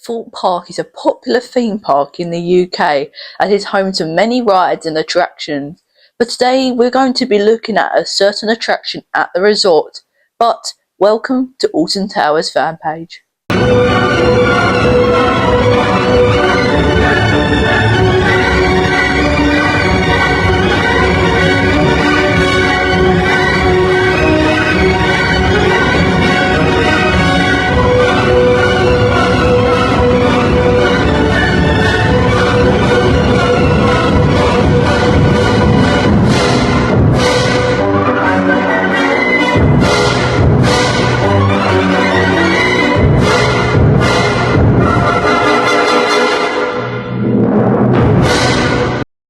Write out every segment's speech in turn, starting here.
Thorpe Park is a popular theme park in the UK and is home to many rides and attractions. But today we're going to be looking at a certain attraction at the resort. But welcome to Alton Towers fan page.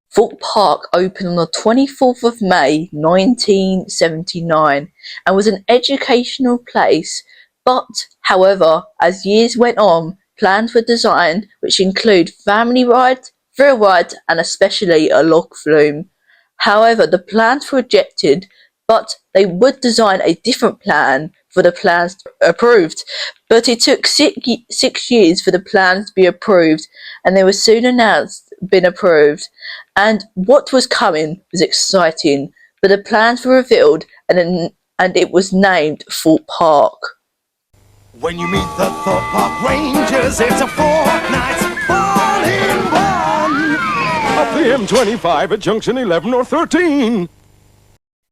Thorpe Park opened on the 24th of May 1979 and was an educational place, but, however, as years went on, plans were designed which include family rides, thrill rides and especially a log flume. However, the plans were rejected, but they would design a different plan for the plans to be approved. But it took 6 years for the plans to be approved, and they were soon announced been approved. And what was coming was exciting, but the plans were revealed and it was named Thorpe Park. When you meet the Thorpe Park Rangers, it's a fortnight's all-in-one. Up the M25 at junction 11 or 13.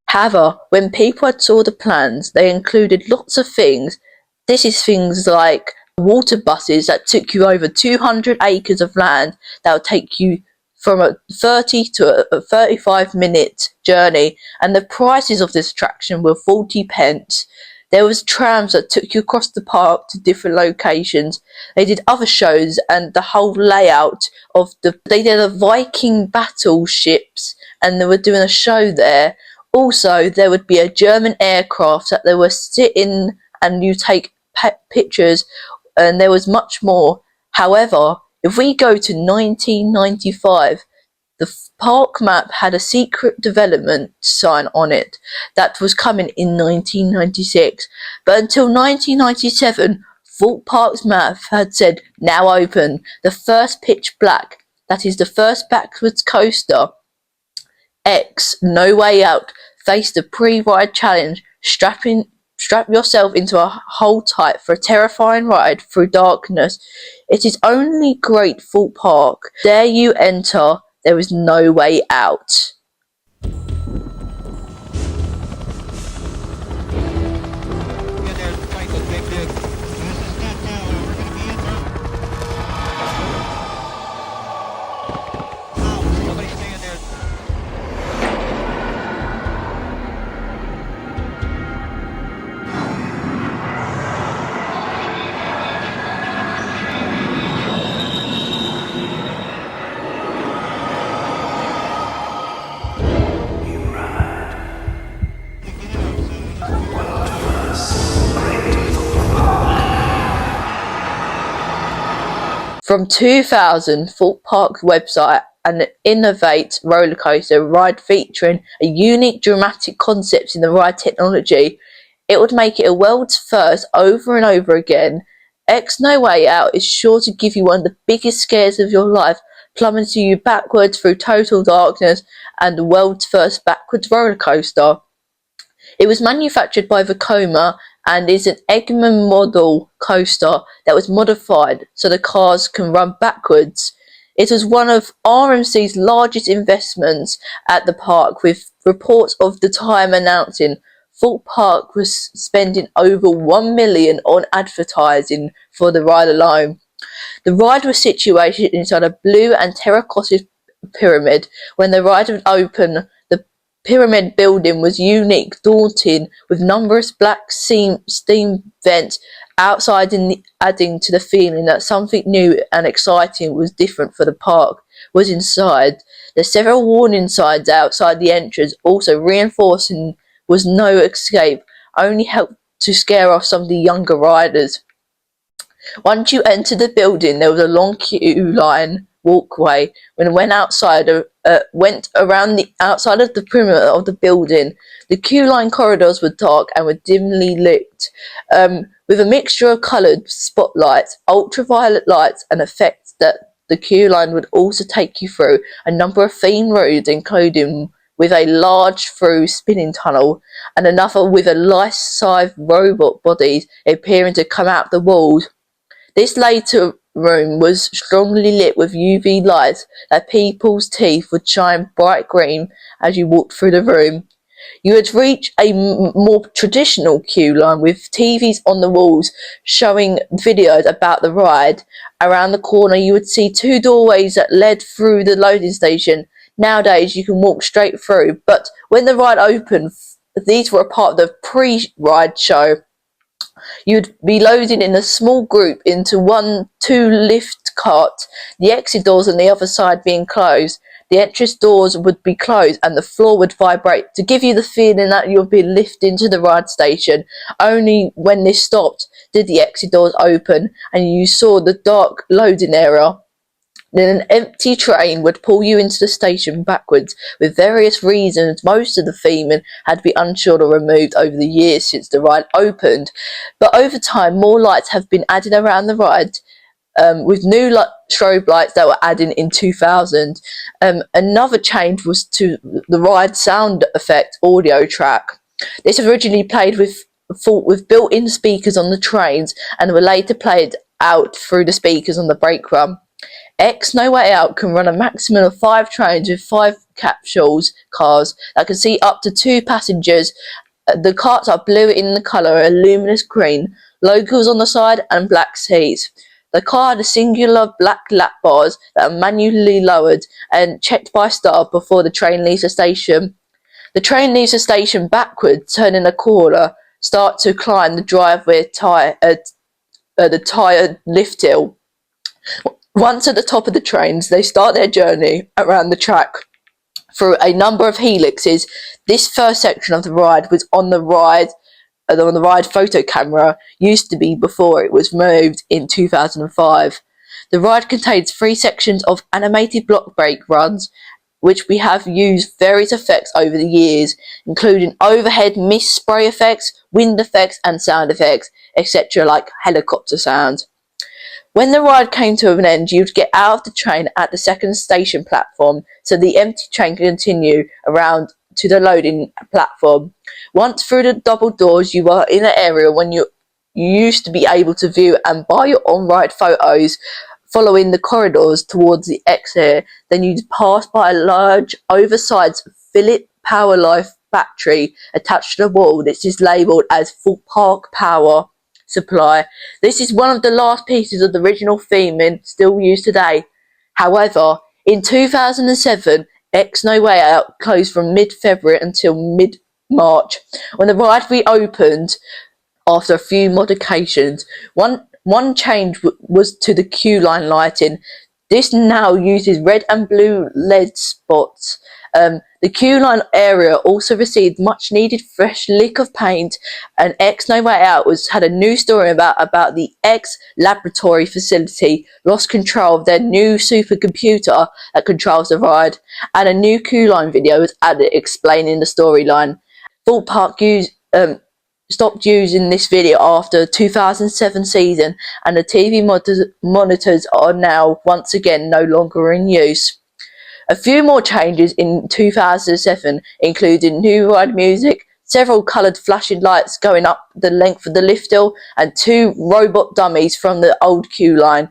However, when people had saw the plans, they included lots of things. This is things like water buses that took you over 200 acres of land that would take you from a 30 to a 35-minute journey, and the prices of this attraction were 40 pence. There was trams that took you across the park to different locations. They did other shows, and the whole layout of they did a Viking battleships, and they were doing a show there. Also, there would be a German aircraft that they were sitting, and you take pictures, and there was much more. However, if we go to 1995, the park map had a secret development sign on it that was coming in 1996. But until 1997, Thorpe Park's map had said, now open. The first Pitch Black, that is the first backwards coaster, X, No Way Out, faced the pre-ride challenge. Strap yourself into a hold tight for a terrifying ride through darkness. It is only Great Thorpe Park. There you enter. There is no way out. From 2000, Thorpe Park's website and Innovate roller coaster ride featuring a unique dramatic concept in the ride technology. It would make it a world's first over and over again. X No Way Out is sure to give you one of the biggest scares of your life, plummeting you backwards through total darkness, and the world's first backwards roller coaster. It was manufactured by Vekoma and is an Eggman model coaster that was modified so the cars can run backwards. It was one of RMC's largest investments at the park, with reports of the time announcing Thorpe Park was spending over $1 million on advertising for the ride alone. The ride was situated inside a blue and terracotta pyramid. When the ride would open, the pyramid building was unique, daunting, with numerous black steam vents outside, adding to the feeling that something new and exciting was different for the park was inside. The several warning signs outside the entrance, also reinforcing was no escape, only helped to scare off some of the younger riders. Once you entered the building, there was a long queue line walkway. When it went around the outside of the perimeter of the building, the queue line corridors were dark and were dimly lit, With a mixture of coloured spotlights, ultraviolet lights and effects that the queue line would also take you through a number of themed routes, including with a large through spinning tunnel and another with a life-size robot bodies appearing to come out the walls. This later room was strongly lit with UV lights that people's teeth would shine bright green as you walked through the room. You would reach a more traditional queue line with TVs on the walls showing videos about the ride. Around the corner you would see two doorways that led through the loading station. Nowadays you can walk straight through, but when the ride opened, these were a part of the pre-ride show. You'd be loaded in a small group into 1-2 lift carts, the exit doors on the other side being closed. The entrance doors would be closed and the floor would vibrate to give you the feeling that you'll be lifted into the ride station. Only when this stopped did the exit doors open and you saw the dark loading area. Then an empty train would pull you into the station backwards. With various reasons, most of the theming had to be unshod or removed over the years since the ride opened. But over time, more lights have been added around the ride, with new strobe lights that were added in 2000. Another change was to the ride sound effect audio track. This originally played with built-in speakers on the trains and were later played out through the speakers on the brake run. X No Way Out can run a maximum of 5 trains with 5 capsules cars that can seat up to 2 passengers. The carts are blue in the colour, a luminous green, logos on the side and black seats. The car had a singular black lap bars that are manually lowered and checked by staff before the train leaves the station. The train leaves the station backwards, turning a corner, start to climb the driveway the tired lift hill. Once at the top of the trains, they start their journey around the track through a number of helixes. This first section of the ride was on the ride photo camera used to be before it was moved in 2005. The ride contains 3 sections of animated block brake runs, which we have used various effects over the years, including overhead mist spray effects, wind effects and sound effects, etc. like helicopter sound. When the ride came to an end, you'd get out of the train at the second station platform, so the empty train could continue around to the loading platform. Once through the double doors, you were in an area when you used to be able to view and buy your on-ride photos. Following the corridors towards the exit, then you'd pass by a large, oversized Philips Powerlife battery attached to the wall. This is labelled as Thorpe Park Power Supply. This is one of the last pieces of the original theming still used today. However, in 2007, X No Way Out closed from mid-February until mid-March, when the ride reopened after a few modifications. One change was to the queue line lighting. This now uses red and blue LED spots. The queue line area also received much needed fresh lick of paint, and X No Way Out had a new story about the X laboratory facility lost control of their new supercomputer that controls the ride, and a new queue line video was added explaining the storyline. Thorpe Park stopped using this video after the 2007 season, and the TV monitors are now once again no longer in use. A few more changes in 2007 included new ride music, several coloured flashing lights going up the length of the lift hill, and 2 robot dummies from the old queue line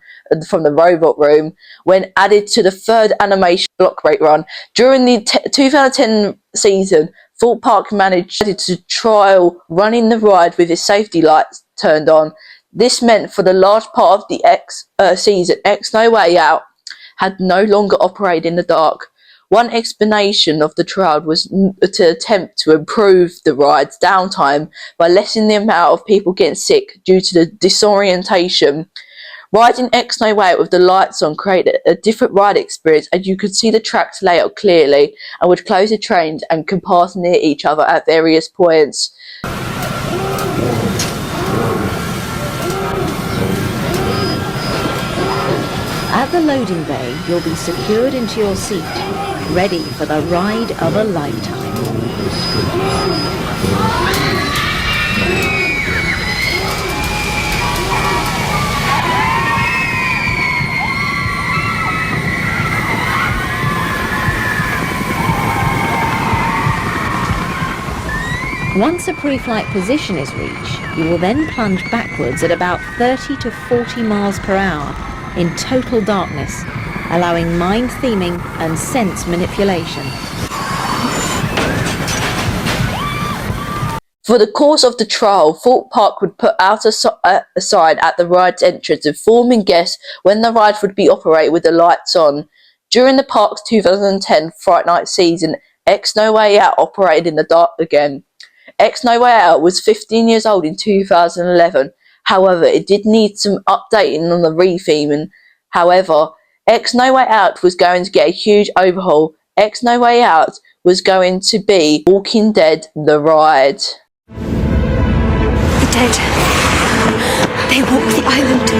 from the robot room when added to the third animation block brake run. During the 2010 season, Thorpe Park managed to trial running the ride with its safety lights turned on. This meant for the large part of the season, X No Way Out had no longer operated in the dark. One explanation of the trial was to attempt to improve the ride's downtime by lessening the amount of people getting sick due to the disorientation. Riding X No Way Out with the lights on created a different ride experience, and you could see the tracks layout clearly and would close the trains and can pass near each other at various points. At the loading bay, you'll be secured into your seat, ready for the ride of a lifetime. Once a pre-flight position is reached, you will then plunge backwards at about 30 to 40 miles per hour in total darkness, allowing mind theming and sense manipulation. For the course of the trial, Thorpe Park would put out a sign at the ride's entrance informing guests when the ride would be operated with the lights on. During the park's 2010 Fright Night season, X No Way Out operated in the dark again. X No Way Out was 15 years old in 2011. However, it did need some updating on the retheming. However, X No Way Out was going to get a huge overhaul. X No Way Out was going to be Walking Dead the ride. The dead. They walk the island.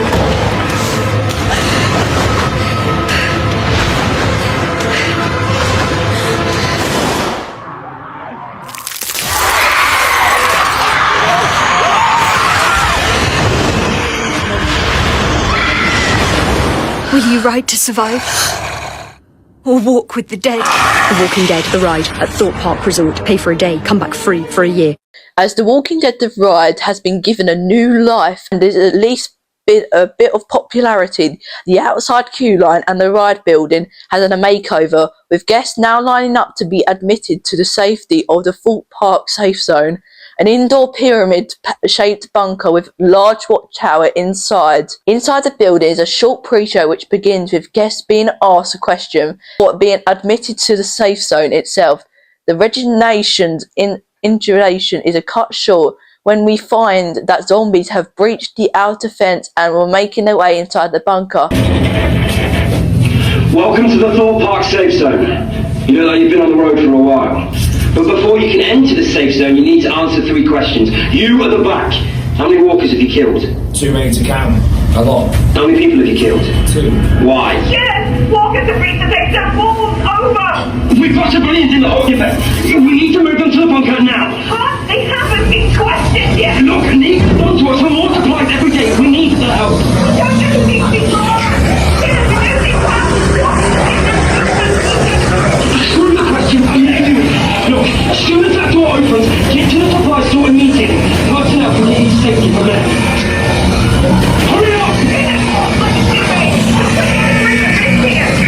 Will you ride to survive? Or walk with the dead? The Walking Dead, the ride at Thorpe Park Resort. Pay for a day, come back free for a year. As The Walking Dead the ride has been given a new life and is at least a bit of popularity, the outside queue line and the ride building has had a makeover, with guests now lining up to be admitted to the safety of the Thorpe Park safe zone, an indoor pyramid-shaped bunker with large watchtower inside. Inside the building is a short pre-show which begins with guests being asked a question before being admitted to the safe zone itself. The registration is cut short when we find that zombies have breached the outer fence and were making their way inside the bunker. Welcome to the Thorpe Park safe zone. You look like you've been on the road for a while. But before you can enter the safe zone, you need to answer 3 questions. You at the back. How many walkers have you killed? Too many to count. A lot. How many people have you killed? 2. Why? Yes! Walkers have reached the safe zone. Walls over! We've got civilians in the holding bay. We need to move them to the bunker now. But they haven't been questioned yet. Look, need to come to us for more supplies every day. We need the help. Don't you think before? Screw the question. Look, as soon as that door opens, get to the supply store immediately. Personnel can get you to safety from there. Hurry up!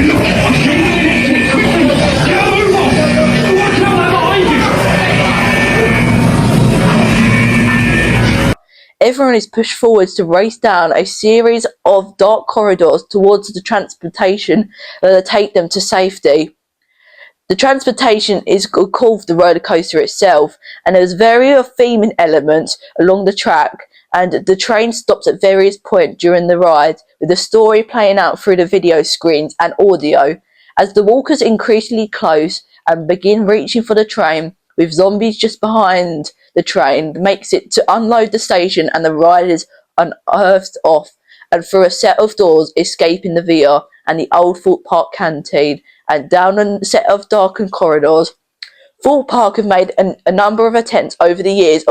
Look, I'm saying the next thing quickly. Get a move on! Watch out, they're behind you! Everyone is pushed forwards to race down a series of dark corridors towards the transportation that will take them to safety. The transportation is called the roller coaster itself, and there's various theming elements along the track, and the train stops at various points during the ride, with the story playing out through the video screens and audio. As the walkers increasingly close and begin reaching for the train, with zombies just behind the train, makes it to unload the station, and the ride is unearthed off and through a set of doors, escaping the VR and the old Thorpe Park canteen, and down a set of darkened corridors. Thorpe Park have made a number of attempts over the years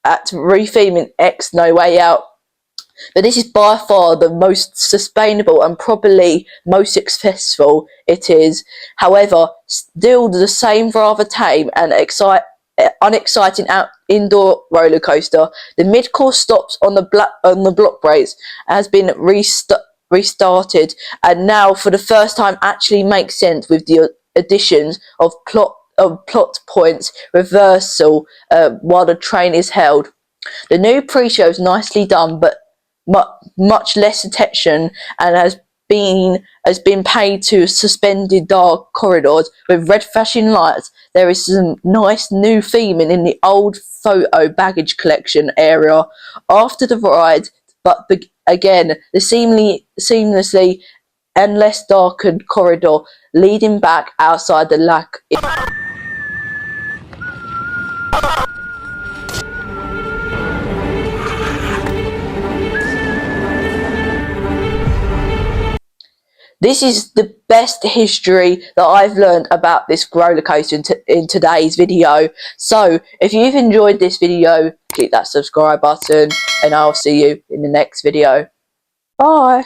at retheming X No Way Out, but this is by far the most sustainable and probably most successful it is. However, still the same rather tame and unexciting indoor roller coaster. The mid-course stops on the block breaks has been restarted, and now for the first time actually makes sense with the additions of plot points reversal while the train is held. The new pre-show is nicely done, but much less attention, and has been paid to suspended dark corridors with red flashing lights. There is some nice new theming in the old photo baggage collection area after the ride, but again, the seamlessly and less darkened corridor leading back outside the lack. This is the best history that I've learned about this roller coaster in today's video. So if you've enjoyed this video, click that subscribe button, and I'll see you in the next video. Bye.